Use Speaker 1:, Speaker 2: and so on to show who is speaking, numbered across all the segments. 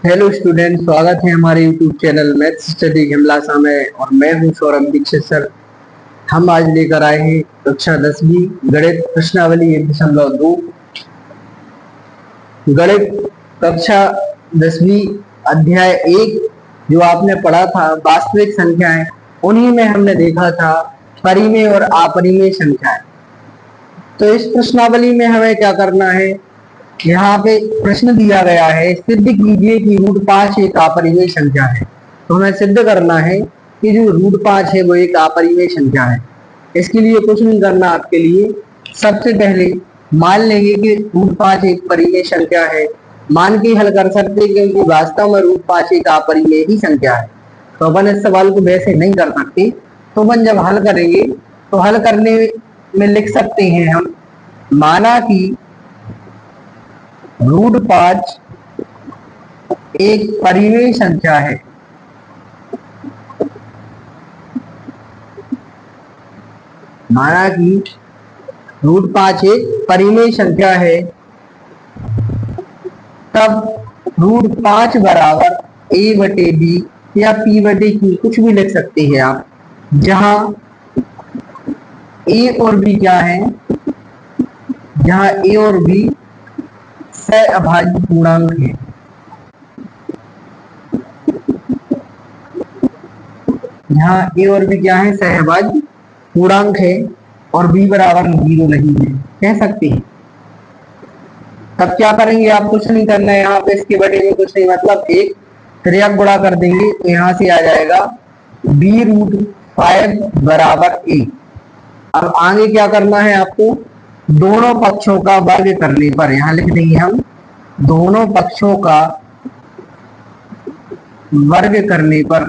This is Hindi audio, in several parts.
Speaker 1: हेलो स्टूडेंट, स्वागत है हमारे यूट्यूब चैनल मैथ्स स्टडी हिमलासा में। और मैं हूं सौरभ दीक्षित सर। हम आज लेकर आए हैं कक्षा 10वीं गणित प्रश्नावली 1.2 गणित कक्षा 10वीं अध्याय 1 जो आपने पढ़ा था वास्तविक संख्याएं, उन्हीं में हमने देखा था परिमेय और अपरिमेय संख्याएं। तो इस प्रश्नावली में हमें क्या करना है, यहाँ पे प्रश्न दिया गया है सिद्ध कीजिए कि √5 एक अपरिमेय संख्या है। तो हमें सिद्ध करना है कि जो √5 है वो एक अपरिमेय संख्या है। इसके लिए कुछ नहीं करना आपके लिए, सबसे पहले मान लेंगे कि √5 एक परिमेय संख्या है। मान के हल कर सकते क्योंकि वास्तव में √5 एक अपरिमेय ही संख्या है। तो अपन इस सवाल को वैसे नहीं कर सकते, तो अपन जब हल करेंगे तो हल करने में लिख सकते हैं हम, माना कि √5 एक परिमेय संख्या है। माना कि √5 एक परिमेय संख्या है, तब √5 बराबर a/b या p/q कुछ भी लिख सकते हैं आप, जहां a और b क्या है, जहां a और b सहअभाज्य पूर्णांक है। यहाँ a और b क्या है, सहअभाज्य पूर्णांक है और b बराबर 0 नहीं है, कह सकते हैं। तब क्या करेंगे, आप कुछ नहीं करना है, यहाँ पे इसके बटे में कुछ नहीं, मतलब एक त्रियक गुणा कर देंगे तो यहाँ से आ जाएगा b√5 बराबर a। अब आगे क्या करना है आपको, दोनों पक्षों का वर्ग करने पर, यहाँ लिख देंगे हम दोनों पक्षों का वर्ग करने पर,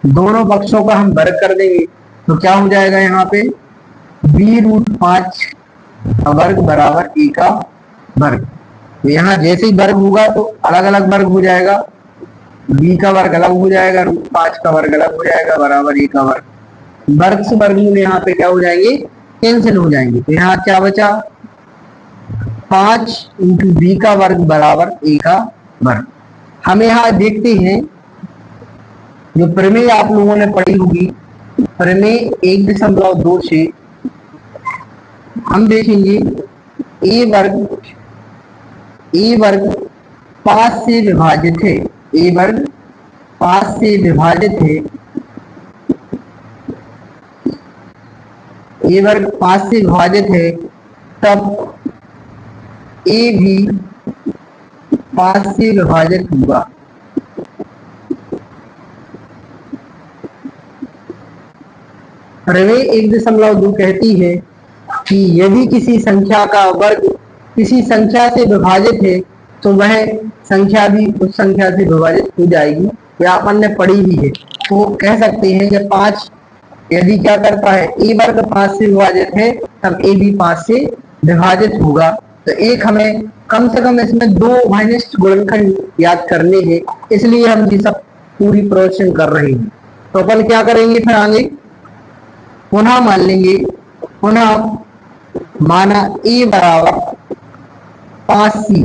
Speaker 1: दोनों पक्षों का हम वर्ग कर देंगे तो क्या हो जाएगा, यहाँ पे b√5 वर्ग बराबर a का वर्ग। तो यहाँ जैसे ही वर्ग होगा तो अलग अलग वर्ग हो जाएगा, b का वर्ग अलग हो जाएगा, √5 का वर्ग अलग हो जाएगा, बराबर a का वर्ग। वर्ग से वर्गमूल यहाँ पे क्या हो जाएंगे, कैंसिल हो जाएंगे। तो यहाँ क्या बचा, 5 × b का वर्ग बराबर a का वर्ग। हम यहाँ देखते हैं जो प्रमेय आप लोगों ने पढ़ी होगी, प्रमेय 1.2 से हम देखेंगे a वर्ग 5 से विभाजित है, a वर्ग 5 से विभाजित है, a वर्ग 5 से विभाजित है, तब a भी 5 से विभाजित होगा। प्रमेय 1.2 कहती है कि यदि किसी संख्या का वर्ग किसी संख्या से विभाजित है तो वह संख्या भी उस संख्या से विभाजित हो जाएगी, यह अपन ने पढ़ी ही है। तो कह सकते हैं कि 5 यदि क्या करता है, a वर्ग 5 से विभाजित है, तब a भी 5 से विभाजित होगा। तो एक हमें कम से कम इसमें 2 घनिष्ठ गुणनखंड याद करने हैं, इसलिए हम ये सब पूरी प्रोसेस कर रहे हैं। तो अपन क्या करेंगे, फिर आगे पुनः मान लेंगे, पुनः माना a बराबर 5c,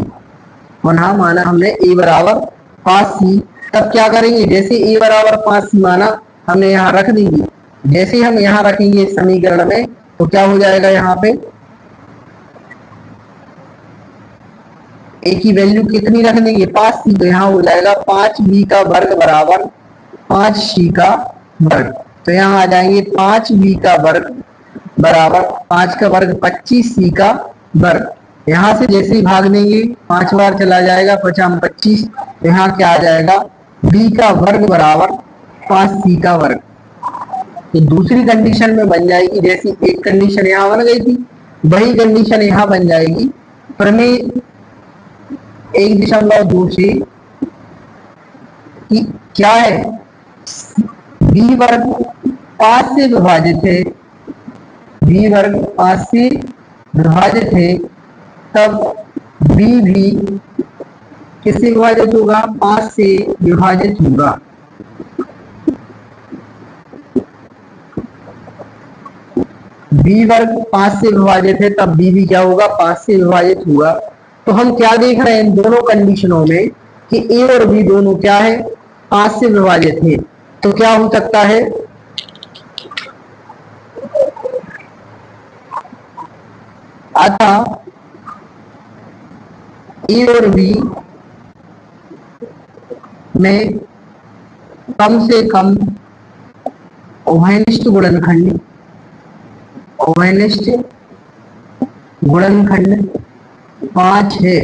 Speaker 1: पुनः माना हमने a बराबर 5c, तब क्या करेंगे, जैसे a बराबर 5c माना हमने यहाँ रख देंगे, जैसे हम यहाँ रखेंगे इस समीकरण में तो क्या हो जाएगा, यहाँ पे a की वैल्यू कितनी रख देंगे, 5c, तो यहाँ हो जाएगा 5b का वर्ग बराबर 5c का वर्ग। तो यहाँ आ जाएंगे 5b का वर्ग बराबर 5 का वर्ग 25c का वर्ग। यहाँ से जैसे ही भाग देंगे 5 बार चला जाएगा, 5 25, तो यहाँ क्या आ जाएगा, b का वर्ग बराबर 5c का वर्ग। तो दूसरी कंडीशन में बन जाएगी, जैसी एक कंडीशन यहाँ बन गई थी वही कंडीशन यहाँ बन जाएगी। प्रमेय 1.2 से कि क्या है, b वर्ग 5 से विभाजित है, b वर्ग 5 से विभाजित है, तब b भी किससे विभाजित होगा, 5 से विभाजित होगा। b वर्ग 5 से विभाजित है, तब b भी क्या होगा, 5 से विभाजित होगा। तो हम क्या देख रहे हैं इन दोनों कंडीशनों में कि ए और बी दोनों क्या है, 5 से विभाजित है। तो क्या हो सकता है, अतः ए और बी में कम से कम उभयनिष्ठ गुणनखंड, उभयनिष्ठ गुणनखंड 5 है।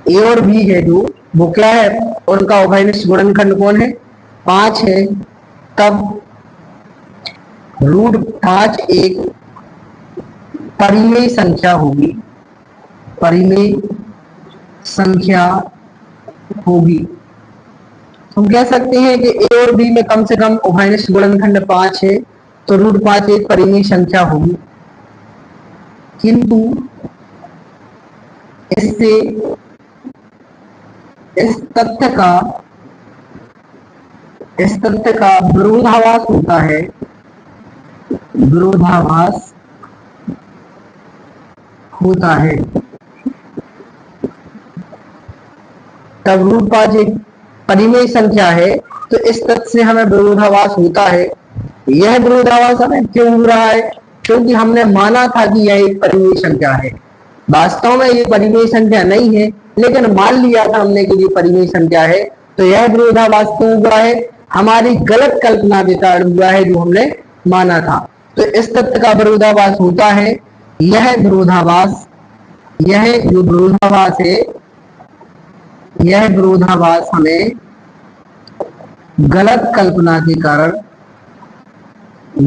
Speaker 1: ए और बी है जो, वो क्या है, उनका उभयनिष्ठ गुणनखंड कौन है, 5 है। तब √5 एक परिमेय संख्या होगी, परिमेय संख्या होगी। हम कह सकते हैं कि ए और बी में कम से कम उभयनिष्ठ गुणनखंड 5 है, तो √5 एक परिमेय संख्या होगी। किंतु इससे इस तथ्य का विरोधाभास होता है, विरोधाभास होता है। तब √5 एक परिमेय संख्या है, तो इस तथ्य से हमें विरोधाभास होता है। यह विरोधाभास हमें क्यों हो रहा है, क्योंकि हमने माना था कि यह एक परिमेय संख्या है। वास्तव में ये परिमेय संख्या नहीं है, लेकिन मान लिया था हमने कि ये परिमेय संख्या है। तो यह विरोधाभास क्यों हुआ है, हमारी गलत कल्पना के कारण हुआ है जो हमने माना था। तो इस तथ्य का विरोधाभास होता है। यह विरोधाभास, यह जो विरोधाभास है, यह विरोधाभास हमें गलत कल्पना के कारण,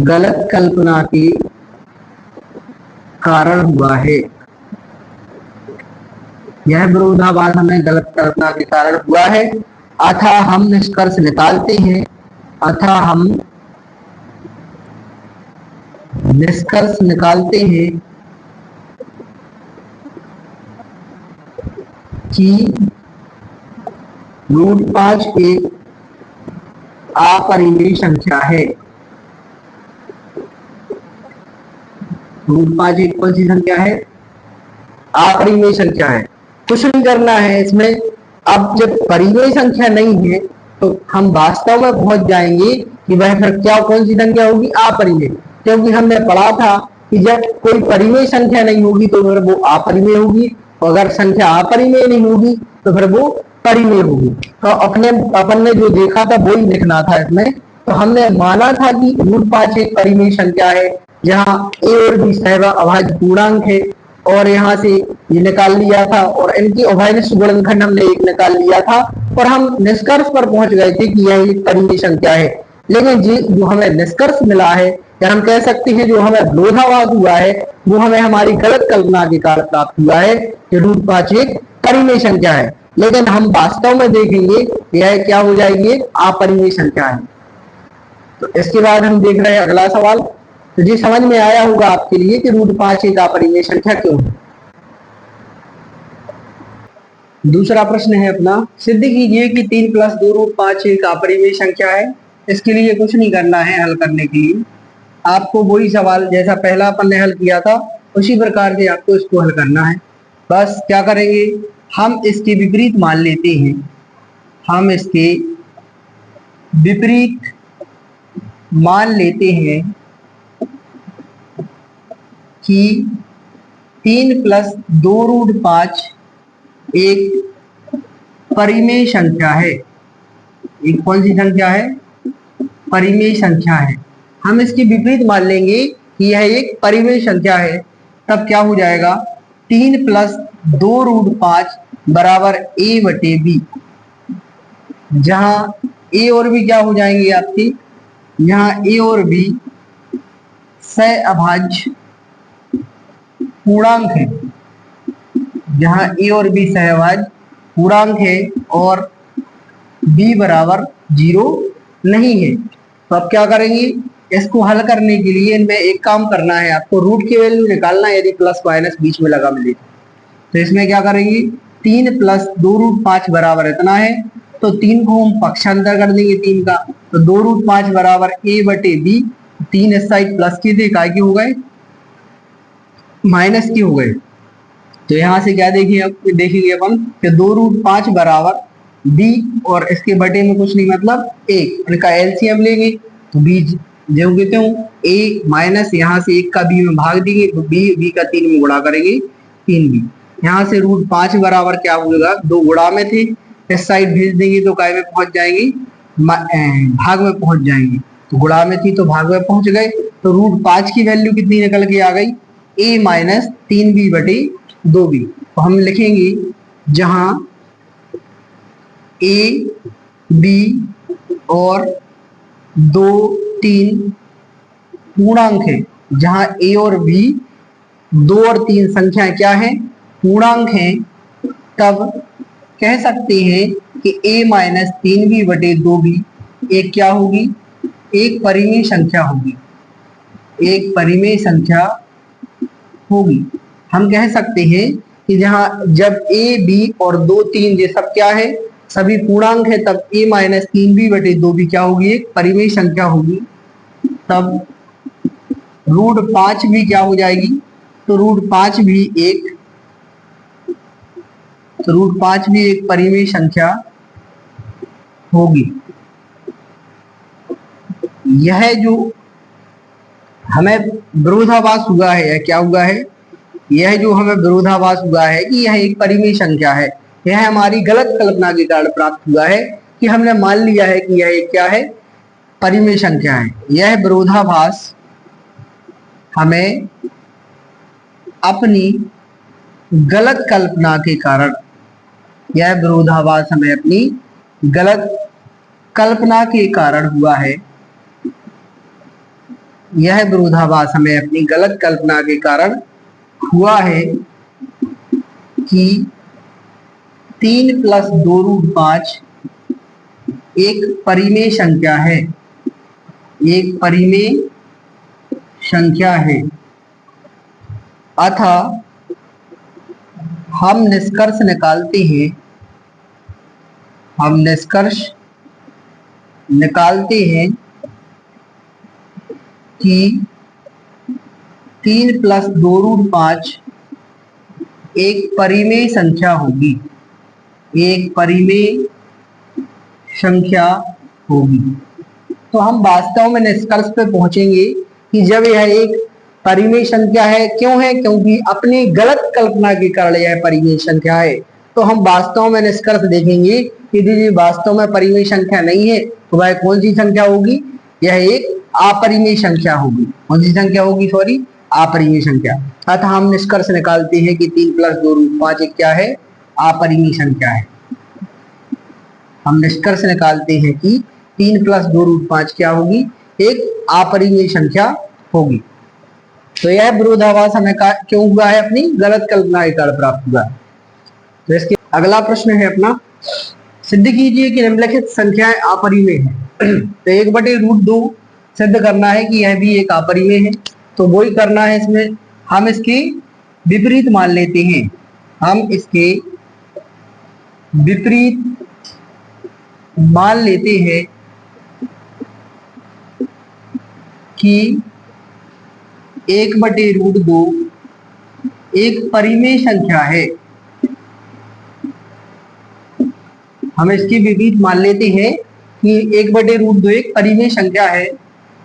Speaker 1: गलत कल्पना के कारण हुआ है। यह विरोधाभास हमें गलत कल्पना के कारण हुआ है। अतः हम निष्कर्ष निकालते हैं, अतः हम निष्कर्ष निकालते हैं कि √5 एक अपरिमेय संख्या है। √5 एक कौन सी संख्या है, अपरिमेय संख्या है। कुछ नहीं करना है इसमें। अब जब परिमेय संख्या नहीं है तो हम वास्तव में पहुंच जाएंगे कि वह फिर क्या, कौन सी संख्या होगी, अपरिमेय। क्योंकि हमने पढ़ा था कि जब कोई परिमेय संख्या नहीं होगी तो फिर वो अपरिमेय होगी, और अगर संख्या अपरिमेय नहीं होगी तो फिर वो परिमेय होगी। तो अपन ने जो देखा था वही लिखना था इसमें। तो हमने माना था कि √5 एक परिमेय संख्या है जहां ए और बी सहअभाज्य पूर्णांक है, और यहाँ से ये निकाल लिया था, और इनकी उभयनिष्ठ गुणनखंड हमने एक निकाल लिया था, और हम निष्कर्ष पर पहुंच गए थे कि यह एक परिमेय संख्या है। लेकिन जो हमें निष्कर्ष मिला है, या हम कह सकते हैं जो हमें विरोधाभास हुआ है, वो हमें हमारी गलत कल्पना के कारण प्राप्त हुआ है कि √5 एक परिमेय संख्या है। लेकिन हम वास्तव में देखेंगे यह क्या हो जाएगी, अपरिमेय संख्या है। तो इसके बाद हम देख रहे हैं अगला सवाल। तो जी समझ में आया होगा आपके लिए कि √5 एक अपरिमेय संख्या क्यों है। दूसरा प्रश्न है अपना, सिद्ध कीजिए कि 3 + 2 √5 एक अपरिमेय संख्या है। इसके लिए कुछ नहीं करना है हल करने के लिए, आपको वही सवाल जैसा पहला अपन ने हल किया था उसी प्रकार से आपको इसको हल करना है। बस क्या करेंगे, हम इसके विपरीत मान लेते हैं, हम इसके विपरीत मान लेते हैं कि 3 + 2 √5 एक परिमेय संख्या है। एक कौन सी संख्या है, परिमेय संख्या है। हम इसके विपरीत मान लेंगे कि यह एक परिमेय संख्या है। तब क्या हो जाएगा, 3 + 2 √5 बराबर a/b, जहां a और b क्या हो जाएंगे आपकी, यहाँ a और b सहअभाज्य पूर्णांक है, जहां a और b सहअभाज्य पूर्णांक है और b बराबर 0 नहीं है। तो अब क्या करेंगे, इसको हल करने के लिए इनमें एक काम करना है, आपको रूट की वैल्यू निकालना है। यदि प्लस माइनस बीच में लगा मिले तो इसमें क्या करेंगे, 3 + 2 √5 बराबर इतना है, तो 3 को हम पक्षांतर कर देंगे 3 का, तो 2 √5 बराबर a/b। 3 इस साइड प्लस के थे, काय के हो गए, माइनस के हो गए। तो यहाँ से क्या देखेंगे अपन कि 2√5 बराबर b और इसके बटे में कुछ नहीं मतलब 1, इनका एलसीएम लेंगे तो b जो कहते हूँ a माइनस यहाँ से 1 का b में भाग देंगे तो b का 3 में गुणा करेंगे 3b। यहाँ से √5 बराबर क्या होगा, 2 गुणा में थे, इस साइड भेज देंगे तो काय में पहुंच जाएंगे, भाग में पहुंच जाएंगे। तो गुणा में थी तो भाग में पहुंच गए। तो √5 की वैल्यू कितनी निकल के आ गई, a माइनस 3b बटे 2b। तो हम लिखेंगे जहां a b और 2 3 पूर्णांक है, जहां a और b 2 और 3 संख्या क्या है, पूर्णांक है, तब कह सकते हैं कि a माइनस 3b बटे 2b एक क्या होगी, एक परिमेय संख्या होगी, एक परिमेय संख्या होगी। हम कह सकते हैं कि जहां जब a b और 2 3 ये सब क्या है, सभी पूर्णांक है, तब a माइनस 3b बटे 2b क्या होगी, एक परिमेय संख्या होगी। तब √5 भी क्या हो जाएगी, तो √5 भी एक, तो √5 भी एक परिमेय संख्या होगी। यह जो हमें विरोधाभास हुआ है, यह क्या हुआ है, यह जो हमें विरोधाभास हुआ है कि यह एक परिमेय संख्या है, यह हमारी गलत कल्पना के कारण प्राप्त हुआ है कि हमने मान लिया है कि यह एक क्या है, परिमेय संख्या है। यह विरोधाभास हमें अपनी गलत कल्पना के कारण, यह विरोधाभास हमें अपनी गलत कल्पना के कारण हुआ है, यह विरोधाभास हमें अपनी गलत कल्पना के कारण हुआ है कि 3 + 2√5 एक परिमेय संख्या है, एक परिमेय संख्या है। अतः हम निष्कर्ष निकालते हैं, हम निष्कर्ष निकालते हैं कि 3 + 2√5 एक परिमेय संख्या होगी, एक परिमेय संख्या होगी। तो हम वास्तव में निष्कर्ष पे पहुंचेंगे कि जब यह एक परिमेय संख्या है, क्यों है, क्योंकि अपनी गलत कल्पना के कारण यह परिमेय संख्या है। तो हम वास्तव में निष्कर्ष देखेंगे कि यदि वास्तव में परिमेय संख्या नहीं है तो वह कौन सी संख्या होगी, यह एक अपरिमेय संख्या होगी। कौन सी संख्या होगी, सॉरी, अपरिमेय संख्या। अतः हम निष्कर्ष निकालते हैं कि 3 + 2√5 एक क्या है, अपरिमेय संख्या है। हम निष्कर्ष निकालते हैं कि 3 + 2√5 क्या होगी, एक अपरिमेय संख्या होगी। तो यह विरोधाभास हमें क्यों हुआ है, अपनी गलत कल्पना के कारण प्राप्त हुआ। तो इसके अगला प्रश्न है अपना, सिद्ध कीजिए कि निम्नलिखित संख्याएं अपरिमेय हैं। तो 1/√2 सिद्ध करना है कि यह भी एक अपरिमेय है। तो वही करना है इसमें, हम इसके विपरीत मान लेते हैं, हम इसके विपरीत मान लेते हैं कि 1/√2 एक परिमेय संख्या है। हम इसके विपरीत मान लेते हैं कि 1/√2 एक परिमेय संख्या है।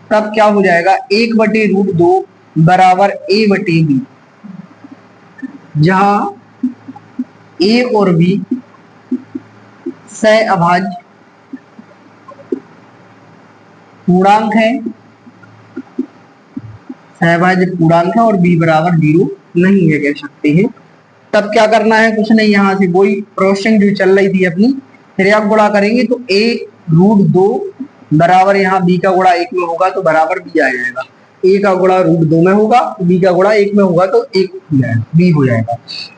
Speaker 1: तब क्या हो जाएगा, 1/√2 बराबर a/b, जहां a और b सहअभाज्य पूर्णांक है, सहअभाज्य पूर्णांक है और b बराबर 0 नहीं है, कह सकते हैं। तब क्या करना है, कुछ नहीं, यहां से वही प्रोसेसिंग जो चल रही थी अपनी, फिर आप गुणा करेंगे तो a√2 बराबर यहाँ b का गुणा 1 में होगा तो बराबर b आ जाएगा। a का गुणा √2 में होगा, b का गुणा 1 में होगा तो 1 हो जाएगा, b हो जाएगा।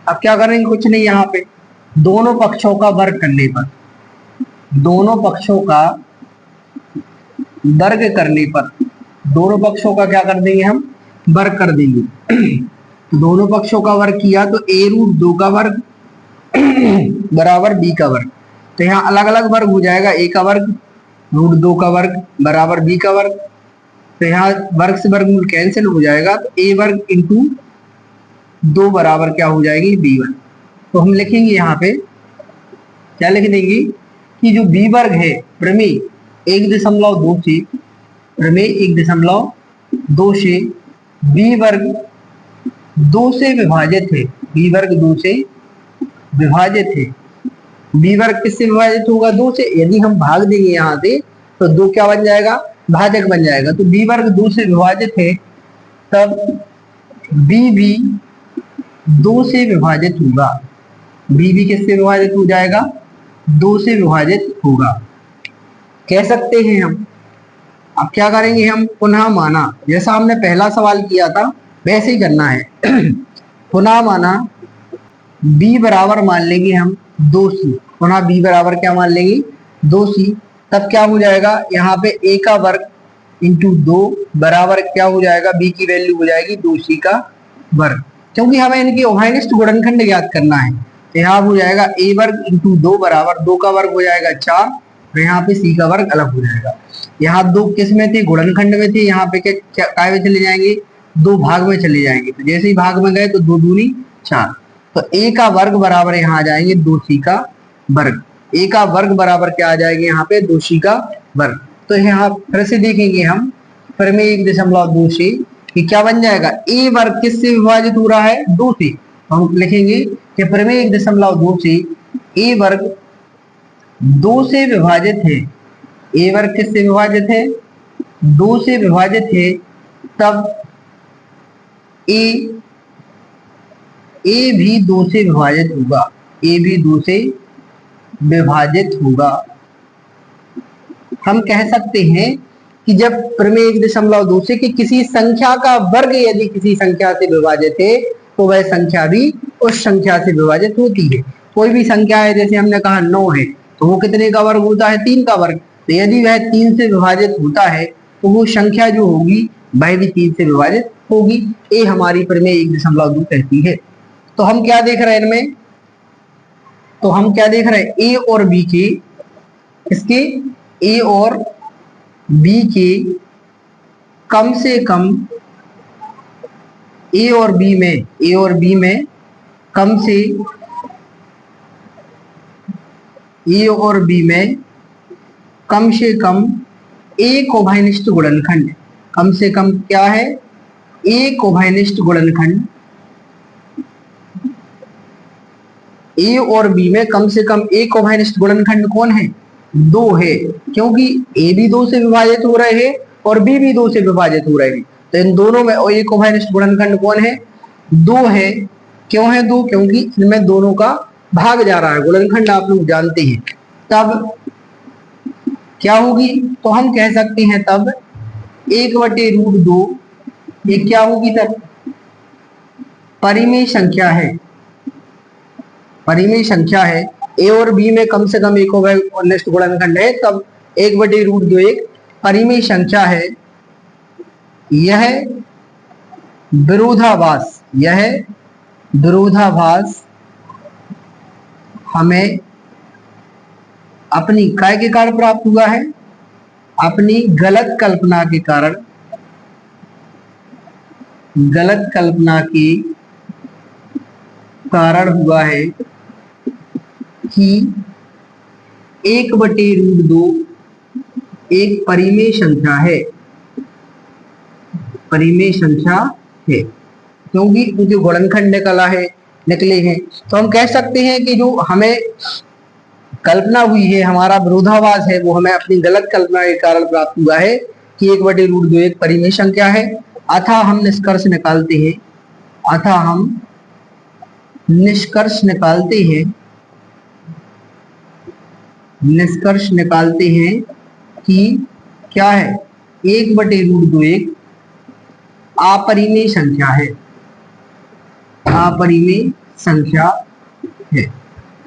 Speaker 1: अब क्या करेंगे, कुछ नहीं, यहाँ पे दोनों पक्षों का वर्ग करने पर, दोनों पक्षों का वर्ग करने पर, दोनों पक्षों का क्या कर देंगे, हम वर्ग कर देंगे। दोनों पक्षों का वर्ग किया तो a√2 का वर्ग बराबर b का वर्ग। तो यहाँ अलग अलग वर्ग हो जाएगा, a का वर्ग √2 का वर्ग बराबर b का वर्ग। तो यहाँ वर्ग से वर्गमूल कैंसिल हो जाएगा, तो a वर्ग इंटू 2 बराबर क्या हो जाएगी b1। तो हम लिखेंगे यहाँ पे क्या लिख देंगे कि जो b वर्ग है प्रमेय 1.2 से, प्रमेय 1.2 से b वर्ग 2 से विभाजित है, b वर्ग 2 से विभाजित है। b वर्ग किससे विभाजित होगा? 2 से। यदि हम भाग देंगे यहाँ से तो 2 क्या बन जाएगा? भाजक बन जाएगा। तो b वर्ग 2 से विभाजित है, तब b भी 2 से विभाजित होगा। b भी किससे विभाजित हो जाएगा? 2 से विभाजित होगा, कह सकते हैं हम। अब क्या करेंगे हम? पुनः माना, जैसा हमने पहला सवाल किया था वैसे ही करना है। पुनः माना b बराबर मान लेंगे हम 2c, पुनः b बराबर क्या मान लेंगे? 2c। तब क्या हो जाएगा? यहाँ पे a का वर्ग इंटू 2 बराबर क्या हो जाएगा? b की वैल्यू हो जाएगी 2c का वर्ग, क्योंकि हमें इनके उभयनिष्ठ गुणनखंड ज्ञात करना है। तो यहाँ हो जाएगा a वर्ग इंटू 2 बराबर 2 का वर्ग हो जाएगा 4, और यहाँ पे c का वर्ग अलग हो जाएगा। यहाँ 2 किस में थे? गुणनखंड में थे। यहाँ पे क्या में चले जाएंगे? 2 भाग में चले जाएंगे। तो जैसे ही भाग में गए तो 2 दूनी 4, तो a का वर्ग बराबर यहाँ आ जाएंगे 2c का वर्ग। a का वर्ग बराबर क्या आ जाएंगे? यहाँ पे 2c का वर्ग। तो यहाँ फिर से देखेंगे हम प्रमेय 1.2 से कि क्या बन जाएगा? a वर्ग किससे विभाजित हो रहा है? 2 से। हम लिखेंगे कि प्रमेय 1.2 से a वर्ग 2 से विभाजित है। a वर्ग किससे विभाजित है? 2 से विभाजित है। तब a भी 2 से विभाजित होगा, a भी 2 से विभाजित होगा। हम कह सकते हैं कि जब प्रमेय 1.2 से कि किसी संख्या का वर्ग यदि किसी संख्या से विभाजित है तो वह संख्या भी उस संख्या से विभाजित होती है। कोई भी संख्या है, जैसे हमने कहा 9 है, तो वो कितने का वर्ग होता है? 3 का वर्ग। तो यदि वह 3 से विभाजित होता है तो वो संख्या जो होगी वह भी 3 से विभाजित होगी। ये हमारी प्रमेय 1.2 कहती है। तो हम क्या देख रहे हैं इनमें? तो हम क्या देख रहे हैं? a और b के, इसके a और b के कम से कम a और b में कम से a और b में कम से कम एक उभयनिष्ठ गुणनखंड, कम से कम क्या है? एक उभयनिष्ठ गुणनखंड। a और b में कम से कम एक उभयनिष्ठ गुणनखंड कौन है? 2 है, क्योंकि a भी 2 से विभाजित हो रहे हैं और b भी 2 से विभाजित हो रहे हैं। तो इन दोनों में एक उभयनिष्ठ गुणनखंड कौन है? 2 है। क्यों है 2? क्योंकि इनमें दोनों का भाग जा रहा है, गुणनखंड आप लोग जानते हैं। तब क्या होगी? तो हम कह सकते हैं तब 1/√2 ये क्या होगी? तब परिमेय संख्या है, परिमेय संख्या है। a और b में कम से कम एक उभयनिष्ठ गुणनखंड है, तब 1/√2 एक परिमेय संख्या है। यह विरोधाभास, यह विरोधाभास हमें अपनी काय के कारण प्राप्त हुआ है? अपनी गलत कल्पना के कारण, गलत कल्पना के कारण हुआ है कि 1/√2 एक परिमेय संख्या है, परिमेय संख्या है, क्योंकि उनके गुणनखंड निकले हैं। तो हम कह सकते हैं कि जो हमें कल्पना हुई है, हमारा विरोधाभास है, वो हमें अपनी गलत कल्पना के कारण प्राप्त हुआ है कि 1/√2 एक परिमेय संख्या है। अतः हम निष्कर्ष निकालते हैं, अतः हम निष्कर्ष निकालते हैं, निष्कर्ष निकालते हैं कि क्या है? 1/√2 एक अपरिमेय संख्या है, अपरिमेय संख्या है।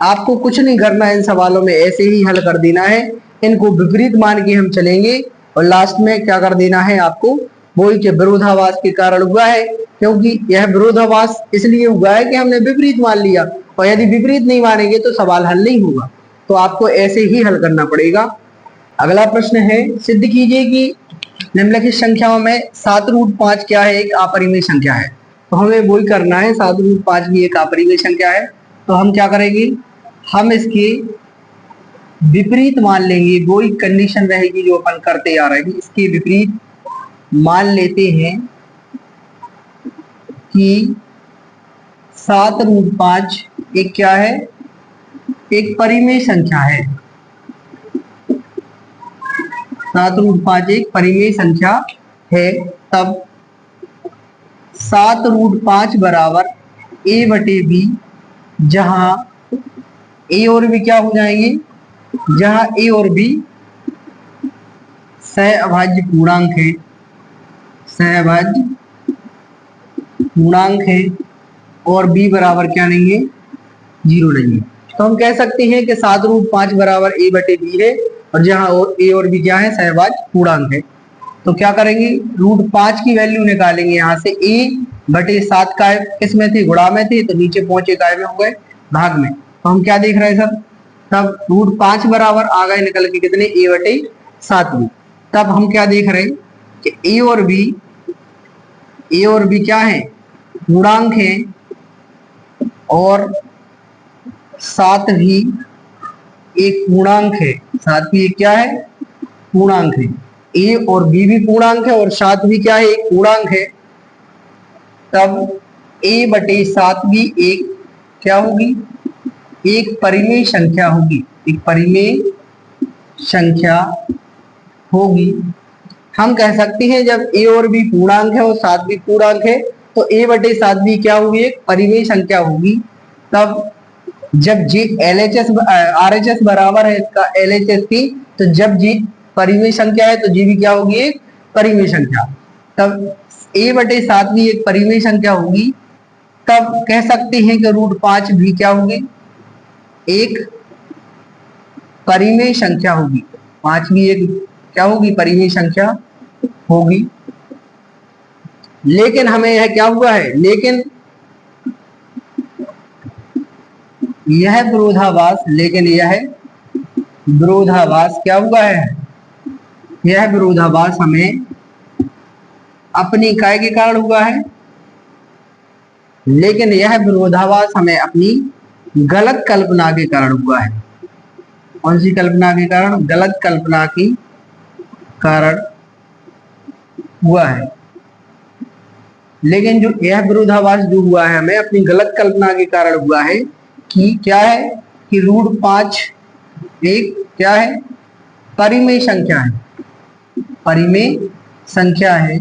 Speaker 1: आपको कुछ नहीं करना है इन सवालों में, ऐसे ही हल कर देना है। इनको विपरीत मान के हम चलेंगे और लास्ट में क्या कर देना है आपको? वही के विरोधाभास के कारण हुआ है, क्योंकि यह विरोधाभास इसलिए हुआ है कि हमने विपरीत मान लिया, और यदि विपरीत नहीं मानेंगे तो सवाल हल नहीं होगा। तो आपको ऐसे ही हल करना पड़ेगा। अगला प्रश्न है, सिद्ध कीजिए कि निम्नलिखित संख्याओं में 7√5 क्या है? एक अपरिमेय संख्या है। तो तो हमें वही करना है, 7√5 भी एक अपरिमेय संख्या है। तो हम क्या करेंगे, हम इसके विपरीत मान लेंगे, वही कंडीशन रहेगी जो अपन करते आ रहे हैं। इसके विपरीत मान लेते हैं कि 7√5 एक क्या है, एक परिमेय संख्या है। 7√5 एक परिमेय संख्या है। तब 7√5 बराबर a/b, जहां a और b क्या हो जाएंगे, जहां a और b सहअभाज्य पूर्णांक है, सहअभाज्य पूर्णांक है, और b बराबर क्या नहीं है, 0 नहीं है। तो हम कह सकते हैं कि 7√5 बराबर a/b है, और जहां a और b क्या है, सहअभाज्य पूर्णांक है। तो क्या करेंगे, √5 की वैल्यू निकालेंगे यहाँ से। a/7 काय किस में थे, गुणा में थे, तो नीचे पहुंचे काय में हो गए, भाग में। तो हम क्या देख रहे हैं सर, तब √5 बराबर आ गए निकल के कितने, a/7 में। तब हम क्या देख रहे हैं कि a और b क्या है, पूर्णांक है, और 7 भी एक पूर्णांक है। 7 भी एक क्या है, पूर्णांक है। a और b भी पूर्णांक है, और 7 भी क्या है, एक पूर्णांक है। तब a/7 भी एक क्या होगी, एक परिमेय संख्या होगी, एक परिमेय संख्या होगी। हम कह सकते हैं जब a और b पूर्णांक है और 7 भी पूर्णांक है, तो a/7 भी क्या होगी, एक परिमेय संख्या होगी। तब जब जी LHS RHS बराबर है इसका LHS की, तो जब जी परिमेय संख्या है तो जी भी क्या होगी, एक परिमेय संख्या। तब a/7 भी एक परिमेय संख्या होगी। तब कह सकते हैं कि √5 भी क्या होगी, एक परिमेय संख्या होगी। 5 भी एक क्या होगी, परिमेय संख्या होगी। लेकिन हमें यह क्या हुआ है, लेकिन यह विरोधाभास, लेकिन यह विरोधाभास क्या हुआ है, यह विरोधाभास हमें अपनी काय के कारण हुआ है। लेकिन यह विरोधाभास हमें अपनी गलत कल्पना के कारण हुआ है। कौन सी कल्पना के कारण, गलत कल्पना के कारण हुआ है। लेकिन जो यह विरोधाभास जो हुआ है हमें अपनी गलत कल्पना के कारण हुआ है, कि क्या है कि √5 एक क्या है, परिमेय संख्या है, परिमेय संख्या है।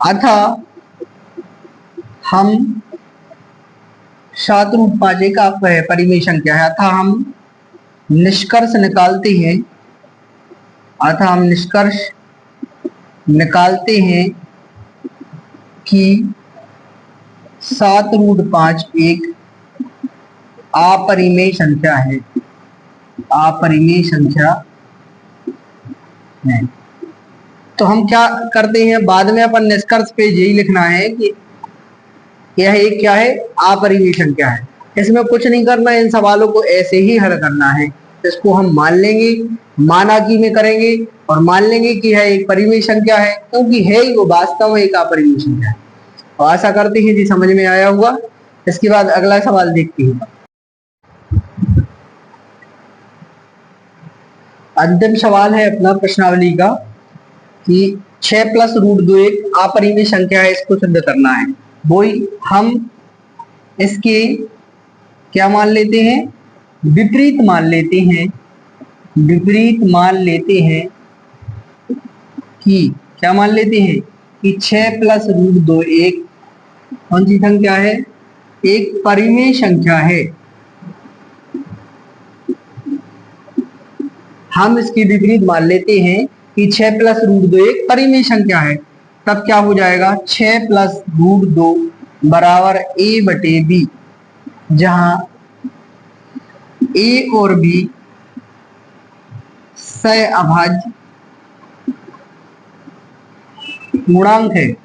Speaker 1: अतः हम 7√5 एक परिमेय संख्या है। अतः हम निष्कर्ष निकालते हैं, अतः हम निष्कर्ष निकालते हैं कि 7√5 एक अपरिमेय संख्या है, अपरिमेय संख्या है। तो हम क्या करते हैं, बाद में अपन निष्कर्ष पे यही लिखना है कि यह एक क्या है, अपरिमेय संख्या है। इसमें कुछ नहीं करना है, इन सवालों को ऐसे ही हल करना है। इसको हम मान लेंगे, माना कि में करेंगे, और मान लेंगे कि यह एक परिमेय संख्या है, क्योंकि है ही वो वास्तव में एक अपरिमेय संख्या है। और आशा करते हैं जी समझ में आया होगा। इसके बाद अगला सवाल देखते हैं। अंतिम सवाल है अपना प्रश्नावली का कि 6 + √2 एक अपरिमेय संख्या है, इसको सिद्ध करना है। वही हम इसके क्या मान लेते हैं, विपरीत मान लेते हैं, विपरीत मान लेते हैं कि क्या मान लेते हैं कि 6 + √2 एक कौन सी संख्या है, एक परिमेय संख्या है। हम इसकी विपरीत मान लेते हैं कि 6 + √2 एक परिमेय संख्या है। तब क्या हो जाएगा, 6 + √2 बराबर a/b, जहां a और b सहअभाज्य पूर्णांक है,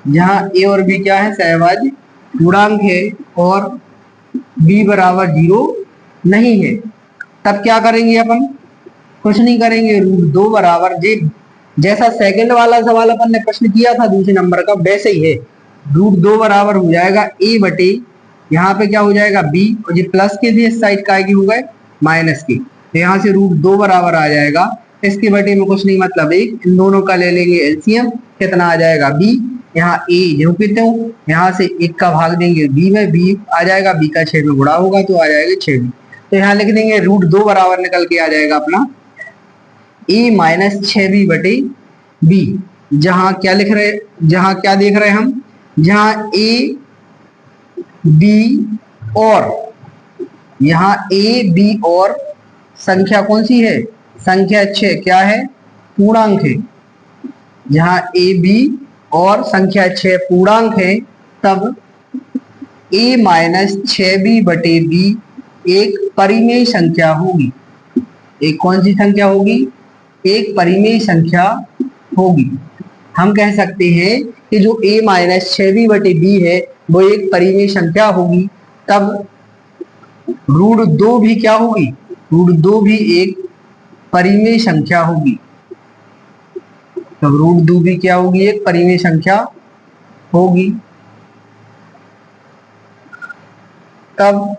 Speaker 1: जहां a और b क्या है, सहअभाज्य पूर्णांक है, और b बराबर 0 नहीं है। तब क्या करेंगे अपन, कुछ नहीं करेंगे, √2 बराबर जैसा सेकंड वाला सवाल अपन ने प्रश्न किया था दूसरे नंबर का, वैसे ही है। √2 बराबर हो जाएगा a बटे, यहाँ पे क्या हो जाएगा b, और ये प्लस के थे इस साइड का आगे हो गए माइनस के, तो यहाँ से √2 बराबर आ जाएगा, इसके बटे में कुछ नहीं मतलब 1, इन दोनों का ले लेंगे एलसीएम, कितना आ जाएगा b, यहाँ a जो कि हूँ, यहाँ से 1 का भाग देंगे b में, b आ जाएगा, b का 6 में गुणा होगा तो आ जाएगा 6b, तो यहाँ लिख देंगे √2 बराबर निकल के आ जाएगा अपना a माइनस 6b बटे b, जहां क्या लिख रहे, जहां क्या देख रहे हैं हम, जहां a b और यहाँ a b और संख्या कौन सी है, संख्या 6 क्या है, पूर्णांक है, जहां a b और संख्या 6 पूर्णांक है, तब a माइनस 6b बटे b एक परिमेय संख्या होगी। एक कौन सी संख्या होगी, एक परिमेय संख्या होगी। हम कह सकते हैं कि जो a माइनस 6b बटे b है वो एक परिमेय संख्या होगी, तब √2 भी क्या होगी, √2 भी एक परिमेय संख्या होगी, तब √2 भी क्या होगी, एक परिमेय संख्या होगी। तब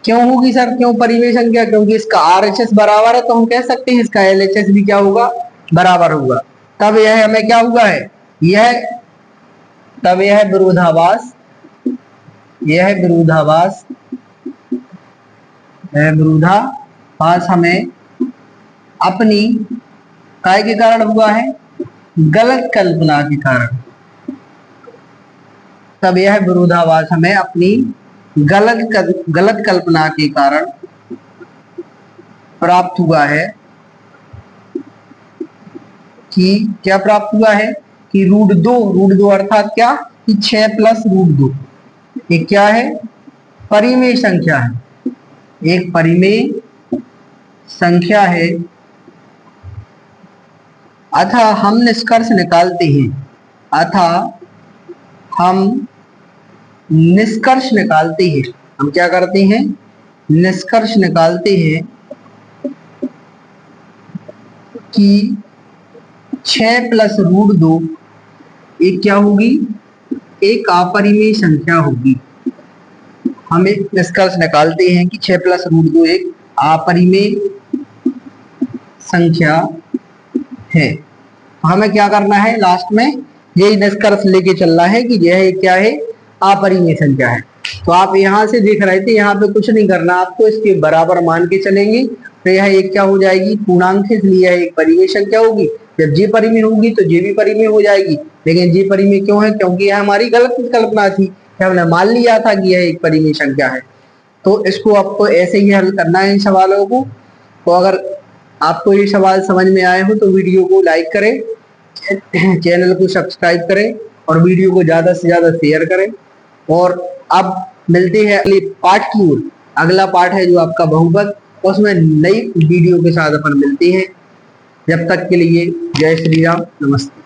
Speaker 1: क्यों होगी सर, क्यों परिमेय संख्या, क्योंकि इसका RHS बराबर है, तो हम कह सकते हैं इसका LHS भी क्या होगा, बराबर होगा। तब यह हमें क्या हुआ है, तब यह विरोधाभास, विरोधाभास हमें अपनी काय के कारण हुआ है, गलत कल्पना के कारण। तब यह विरोधाभास हमें अपनी गलत कल्पना के कारण प्राप्त हुआ है, कि क्या प्राप्त हुआ है कि √2 अर्थात क्या, कि 6 प्लस √2 ये क्या है, परिमेय संख्या है, एक परिमेय संख्या है। अतः हम निष्कर्ष निकालते हैं, हम क्या करते हैं, निष्कर्ष निकालते हैं कि 6 प्लस √2 एक क्या होगी, एक अपरिमेय संख्या होगी। हम एक निष्कर्ष निकालते हैं कि 6 प्लस √2 एक अपरिमेय संख्या है। हमें क्या करना है, लास्ट में यही निष्कर्ष लेके चलना है कि यह क्या है, अपरिमेय संख्या है। तो आप यहाँ से देख रहे थे, यहाँ पे कुछ नहीं करना आपको, इसके बराबर मान के चलेंगे, तो यह एक क्या हो जाएगी, पूर्णांक है, इसलिए यह एक परिमेय संख्या होगी। जब जे परिमेय होगी तो जे भी परिमेय हो जाएगी, लेकिन जे परिमेय क्यों है, क्योंकि यह हमारी गलत कल्पना थी, हमने मान लिया था कि यह एक परिमेय संख्या है। तो इसको आपको ऐसे ही हल करना है इन सवालों को। तो अगर आपको ये सवाल समझ में आए हो तो वीडियो को लाइक करें, चैनल को सब्सक्राइब करें और वीडियो को ज्यादा से ज्यादा शेयर करें। और अब मिलते हैं अगले पार्ट की ओर। अगला पार्ट है जो आपका बहुपद, उसमें नई वीडियो के साथ अपन मिलते हैं। जब तक के लिए जय श्री राम, नमस्ते।